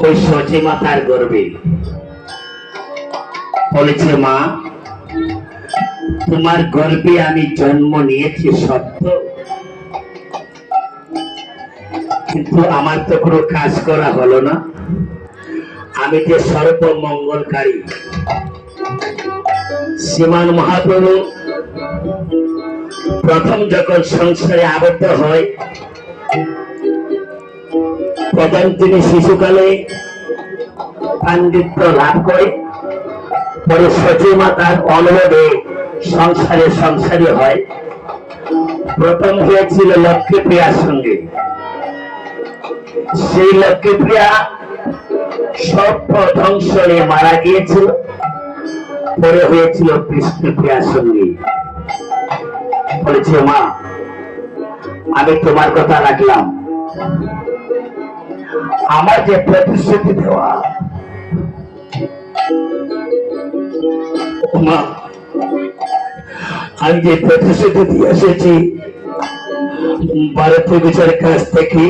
ওই সচি মাতার গর্বে। বলেছে, মা তোমার গর্বে আমি জন্ম নিয়েছি সত্য, কিন্তু আমার তো কোনো কাজ করা হলো না। আমি যে সর্বমঙ্গলকারী শ্রীমান মহাপ্রভু প্রথম যখন সংসারে আবদ্ধ হয়, প্রথম তিনি শিশুকালে পাণ্ডিত্য লাভ করে, পরে সচি মাতার অনুরোধে সংসারী হয়। প্রথম হয়েছিল লক্ষ্মীপ্রিয়ার সঙ্গে। সেই লক্ষ্মীপ্রিয়া সর্প ধ্বংসনে মারা গিয়েছিল। পরে হয়েছিল বিষ্ণুপ্রিয়ার সঙ্গে। বলেছে, মা আমি তোমার কথা রাখলাম, আমার যে প্রতিশ্রুতি দেওয়া, মা আমি যে প্রতিশ্রুতি দিয়ে এসেছি ভারতীয় বিচারের কাছ থেকে,